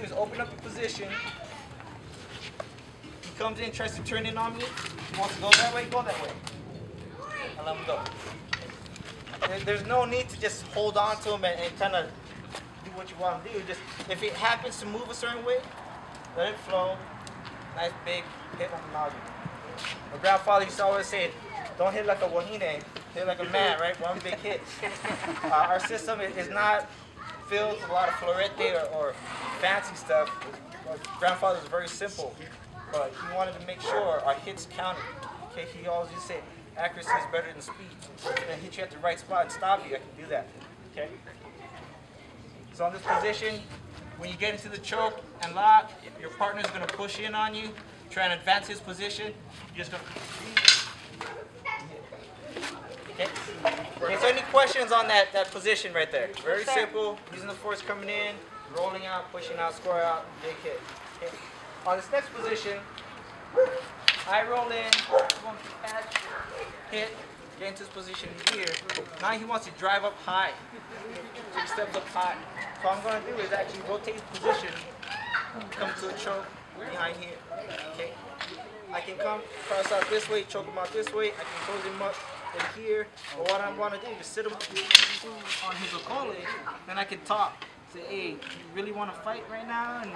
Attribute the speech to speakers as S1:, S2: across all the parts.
S1: Is open up the position. He comes in, tries to turn in on me. He wants to go that way, go that way. I let him go. There's no need to just hold on to him and kind of do what you want to do. Just if it happens to move a certain way, let it flow. Nice big hit on the noggin. My grandfather used to always say, don't hit like a wahine, hit like a man, right? One big hit. Our system is not filled with a lot of florete or fancy stuff. My grandfather was very simple, but he wanted to make sure our hits counted. Okay, he always used to say, accuracy is better than speed. And hit you at the right spot and stop you, I can do that. Okay. So in this position, when you get into the choke and lock, your partner is going to push in on you, try and advance his position. You're just going to. Okay. Okay, so any questions on that position right there? Very simple. Using the force coming in, rolling out, pushing out, square out, big hit. Okay. On this next position, I roll in, catch, hit, get into this position here. Now he wants to drive up high. So he steps up high. So what I'm going to do is actually rotate his position, come to a choke behind here. Okay. I can come cross out this way, choke him out this way. I can close him up in here. But what I want to do is just sit him on his okole, then I can talk. Say, hey, you really want to fight right now? And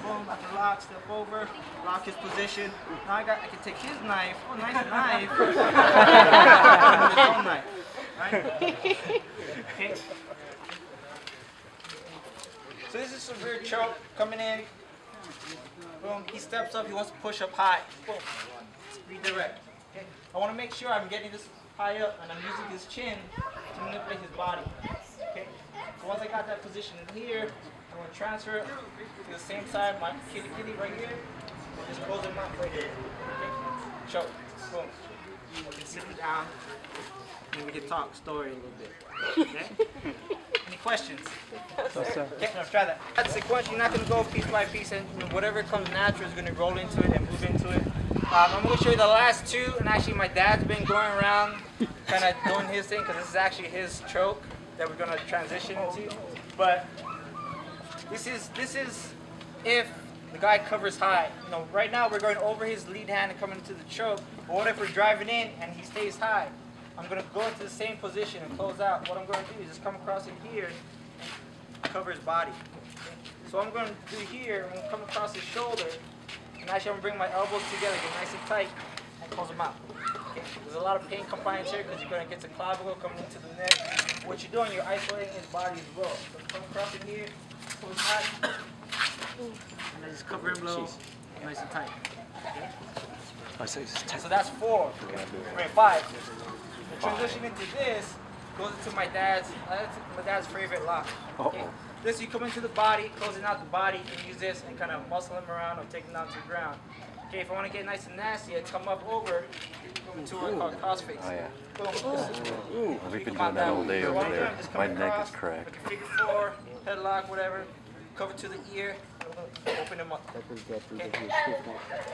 S1: boom, I can lock, step over, lock his position. Now I can take his knife. Oh, nice knife. His own knife. Right? Okay. So this is some rear choke coming in. Boom, he steps up, he wants to push up high. Boom, redirect. Okay. I want to make sure I'm getting this high up and I'm using his chin to manipulate his body. Okay. So once I got that position in here, I'm going to transfer it to the same side, my kitty right here. And just close him up right here. Okay. Choke. Boom. We can sit him down and we can talk story a little bit. Okay. Any questions? Okay, let's try that. That sequence, you're not going to go piece by piece, and whatever comes natural is going to roll into it and move into it. I'm going to show you the last two, and actually my dad's been going around kind of doing his thing, because this is actually his choke that we're going to transition into. But this is if the guy covers high. You know, right now we're going over his lead hand and coming into the choke, but what if we're driving in and he stays high? I'm going to go into the same position and close out. What I'm going to do is just come across in here and cover his body. Okay? So what I'm going to do here, I'm going to come across his shoulder, and actually I'm going to bring my elbows together, get nice and tight, and close them out. Okay? There's a lot of pain compliance here because you're going to get the clavicle coming into the neck. What you're doing, you're isolating his body as well. So come across in here, pull his tight, and then just cover him low, nice and tight. Okay? So that's 4. Okay, 5. The transition into this goes into my dad's favorite lock. Okay? This, you come into the body, closing out the body, you can use this and kind of muscle him around or take him down to the ground. Okay, if I want to get nice and nasty, I come up over to what we call crossface.
S2: Oh yeah.
S1: Boom.
S2: We've been doing that all day over there. My neck is cracked.
S1: Like a figure 4, headlock, whatever. Cover to the ear, open him up. Okay.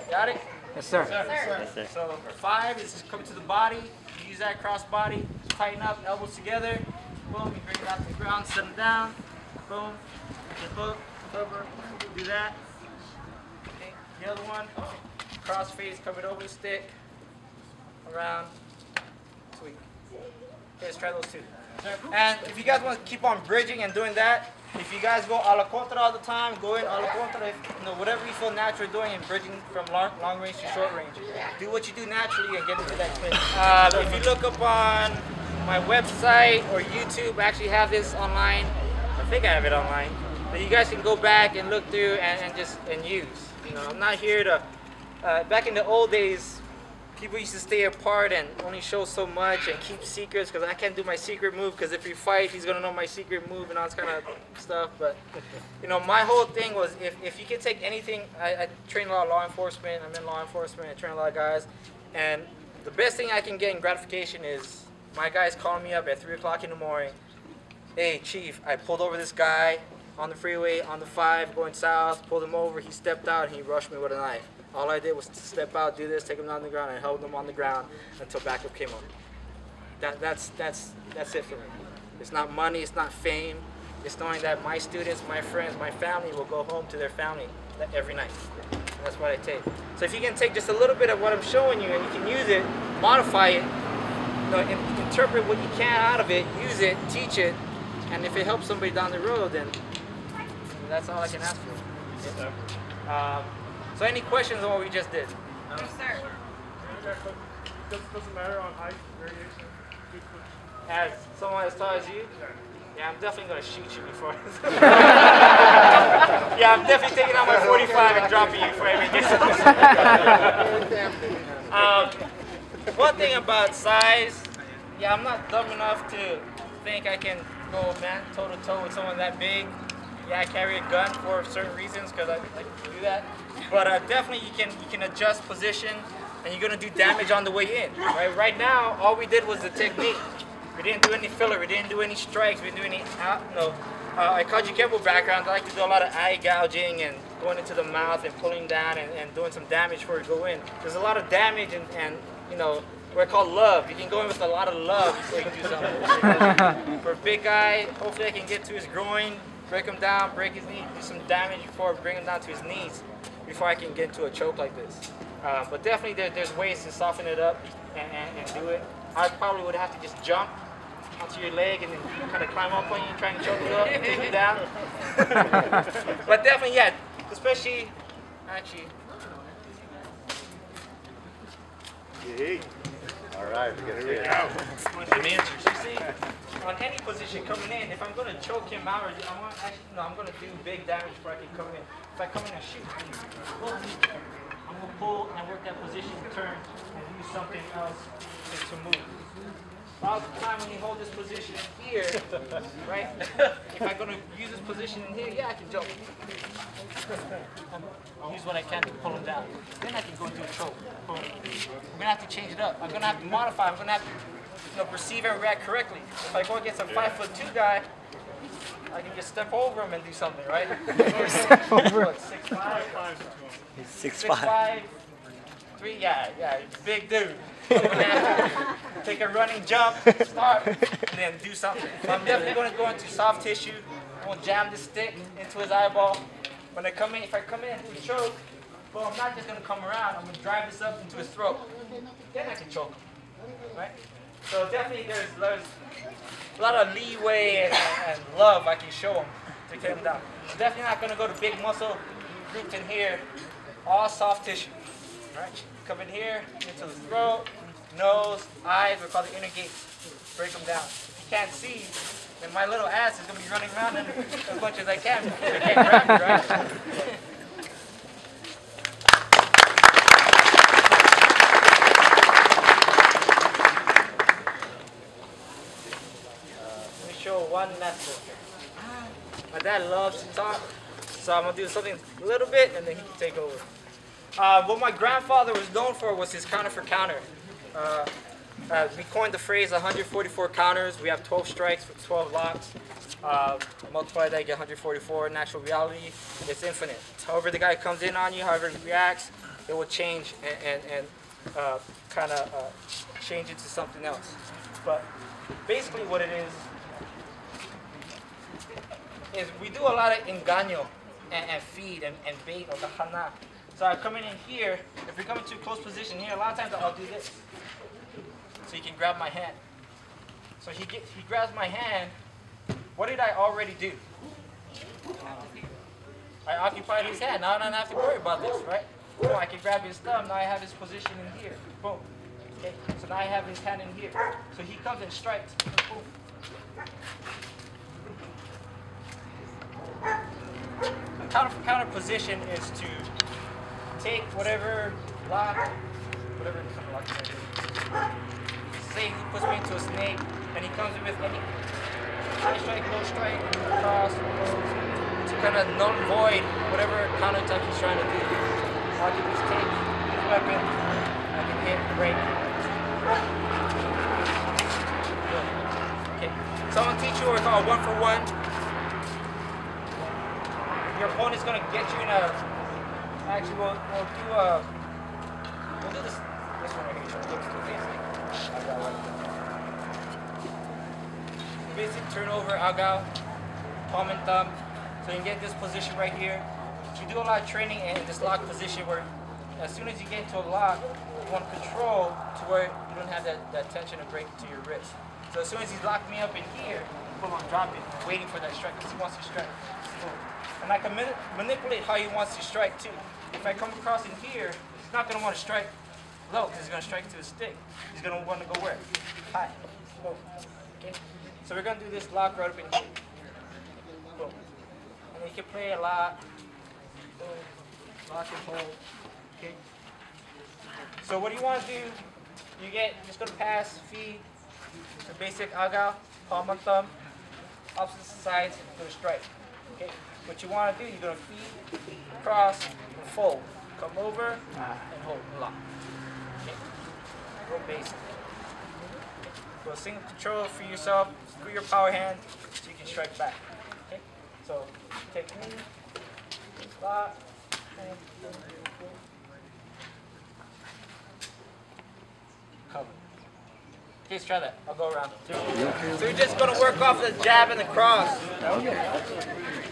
S1: Got it?
S3: Yes, sir.
S1: Yes, sir. So 5 is just come to the body. You use that cross body, tighten up, elbows together. Boom, you bring it out to the ground, set them down. Boom, just hook, cover, do that. Okay. The other one, cross face, cover it over the stick, around. Sweet. Okay, let's try those 2. And if you guys want to keep on bridging and doing that, if you guys go a la contra all the time, go in a la contra, whatever you feel natural doing and bridging from long range to short range. Do what you do naturally and get into that spin. If you look up on my website or YouTube, I actually have this online. I think I have it online. But you guys can go back and look through and use. You know, I'm not here to, back in the old days, people used to stay apart and only show so much and keep secrets because I can't do my secret move because if we fight, he's going to know my secret move and all this kind of stuff. But, you know, my whole thing was if you can take anything, I train a lot of law enforcement. I'm in law enforcement. I train a lot of guys. And the best thing I can get in gratification is my guys calling me up at 3 o'clock in the morning. Hey, Chief, I pulled over this guy on the freeway on the 5 going south, pulled him over. He stepped out and he rushed me with a knife. All I did was step out, do this, take him down on the ground, and held him on the ground until backup came up. That's it for me. It's not money, it's not fame. It's knowing that my students, my friends, my family will go home to their family every night. And that's what I take. So if you can take just a little bit of what I'm showing you and you can use it, modify it, interpret what you can out of it, use it, teach it, and if it helps somebody down the road, then that's all I can ask for. So any questions on what we just did?
S3: No, sir.
S4: Doesn't matter on height, variation.
S1: As someone as tall as you? Yeah, I'm definitely going to shoot you before. Yeah, I'm definitely taking out my 45 and dropping you before I even get one thing about size, yeah, I'm not dumb enough to think I can go toe-to-toe with someone that big. Yeah, I carry a gun for certain reasons because I like to do that. But definitely you can adjust position and you're going to do damage on the way in. Right now, all we did was the technique. We didn't do any filler, we didn't do any strikes, we didn't do any, I Kajukenbo background, I like to do a lot of eye gouging and going into the mouth and pulling down and doing some damage before we go in. There's a lot of damage and what I call love. You can go in with a lot of love before you can do something. For a big guy, hopefully I can get to his groin, break him down, break his knee, do some damage before I bring him down to his knees before I can get into a choke like this. But definitely there's ways to soften it up and do it. I probably would have to just jump onto your leg and then kind of climb up on you, trying to choke you up and take you down. But definitely, yeah, especially, actually.
S5: All right, we got it.
S1: Some answers. You see, on any position coming in, if I'm going to choke him out, or I'm going to do big damage before I can come in. If I come in and shoot, I'm going to pull and work that position, turn, and use something else to move. All the time when you hold this position here, right? If I'm going to use this position in here, yeah, I can jump. Use what I can to pull him down. Then I can go into a choke. Boom. I'm going to have to change it up. I'm going to have to modify. I'm going to have to perceive and react correctly. If I go against a 5'2" guy, I can just step over him and do something, right?
S6: Step over.
S1: What, 6'5"?
S6: 6'5".
S1: 3, yeah, big dude. Take a running jump, start, and then do something. So I'm definitely going to go into soft tissue. I'm going to jam this stick into his eyeball. When I come in, if I come in to choke, well, I'm not just going to come around. I'm going to drive this up into his throat. Then I can choke him, right? So definitely there's a lot of leeway and love I can show him to get him down. I'm definitely not going to go to big muscle groups in here. All soft tissue, right? Come in here, into the throat, nose, eyes, we call the inner gates. Break them down. If you can't see, then my little ass is going to be running around as much as I can. I can't grab me, right? Let me show one method. My dad loves to talk, so I'm going to do something a little bit, and then he can take over. What my grandfather was known for was his counter for counter. We coined the phrase 144 counters. We have 12 strikes with 12 locks. Multiply that, you get 144. In actual reality, it's infinite. However the guy comes in on you, however he reacts, it will change and kind of change into something else. But basically what it is we do a lot of engaño and feed and bait or the hana. So I come in here, if we come into a close position here, a lot of times I'll do this. So he can grab my hand. So he grabs my hand. What did I already do? I occupied his hand. Now I don't have to worry about this, right? Boom, I can grab his thumb. Now I have his position in here. Boom. Okay. So now I have his hand in here. So he comes and strikes. Boom. Counter position is to take whatever lock, whatever kind of lock it is. Say he puts me into a snake, and he comes in with any high strike, low strike, cross, to kind of null and void whatever counterattack he's trying to do. So I can just take his weapon, I can hit, break. Okay, so I'm going to teach you what we call 1-for-1. Your opponent's going to get you in a, actually we'll do this one right here. Looks too basic. Basic turnover, agao. palm and thumb. So you can get this position right here. You do a lot of training in this lock position where as soon as you get into a lock, you want to control to where you don't have that tension and break to your wrist. So as soon as he's locked me up in here, boom, I'm dropping, waiting for that strike because he wants to strike. Boom. And I can manipulate how he wants to strike too. If I come across in here, he's not going to want to strike low because he's going to strike to his stick. He's going to want to go where? High. Boom. Okay. So we're going to do this lock right up in here. Boom. And you can play a lot. Boom. Lock and hold. Okay. So what do you want to do? You get just going to pass, feed, the basic agaw, palm and thumb, opposite sides for the strike. Okay. What you want to do, you're going to feed, cross, and fold. Come over and hold, lock. Okay. Real basic. So single control for yourself, screw your power hand so you can strike back. Okay? So take me, lock, and cover. Okay, let's try that. I'll go around. So you're just going to work off the jab and the cross.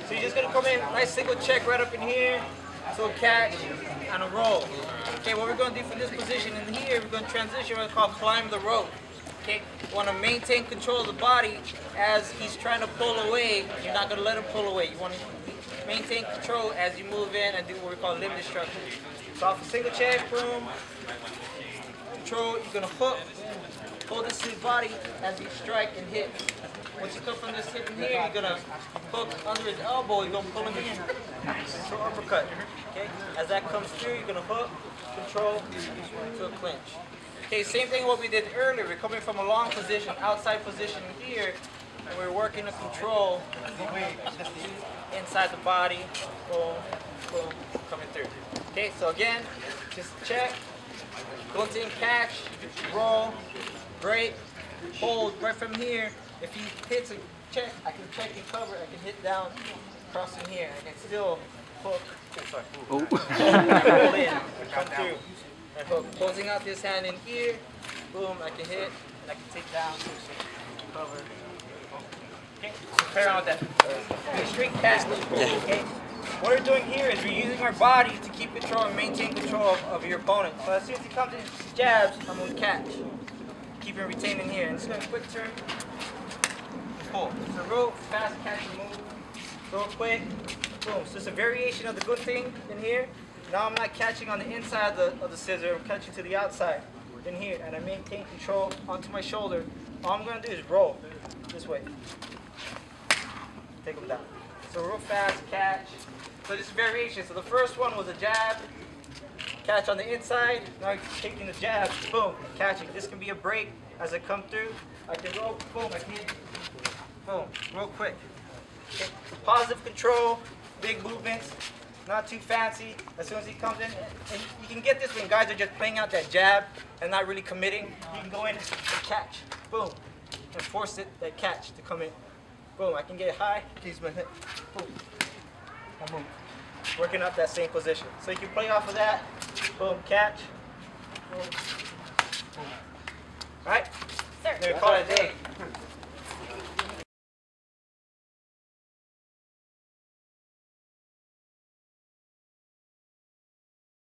S1: So you're just going to come in, nice single check right up in here. So a catch and a roll. Okay, what we're going to do from this position in here, we're going to transition what we call climb the rope. Okay, you want to maintain control of the body as he's trying to pull away. You're not going to let him pull away. You want to maintain control as you move in and do what we call limb destruction. So off a single check, boom, control, you're going to hook, hold this to his body as you strike and hit. Once you come from this hip in here, you're going to hook under his elbow, you're going to pull him in. So uppercut. Okay, as that comes through, you're going to hook, control, to a clinch. Okay, same thing what we did earlier. We're coming from a long position, outside position here, and we're working to control inside the body, boom, boom, coming through. Okay, so again, just check, go to catch, roll, break, hold right from here. If he hits a check, I can check and cover, I can hit down, cross in here, I can still hook, pull in, come through. And hook. Closing out this hand in here, boom, I can hit, and I can take down, cover. Okay, so play around with that. Okay, straight catch. Okay. What we're doing here is we're using our body to keep control and maintain control of your opponent. So as soon as he comes in jabs, I'm going to catch. Keep him retained in here. And just going to quick turn, pull. So real fast catch and move, real quick, boom. So it's a variation of the good thing in here. Now I'm not catching on the inside of the scissor, I'm catching to the outside in here, and I maintain control onto my shoulder. All I'm going to do is roll this way. Take them down. So real fast, catch. So this is variation. So the first one was a jab, catch on the inside. Now I'm taking the jab, boom, catching. This can be a break as I come through. I can roll, boom, I can hit, boom, real quick. Okay. Positive control, big movements. Not too fancy. As soon as he comes in, and you can get this when guys are just playing out that jab and not really committing. You can go in and catch, boom, and force that catch to come in. Boom, I can get high, he's my hit, boom, I move. Working up that same position. So you can play off of that, boom, catch, boom, boom. All right?
S3: Sir.
S1: Then we call it a day.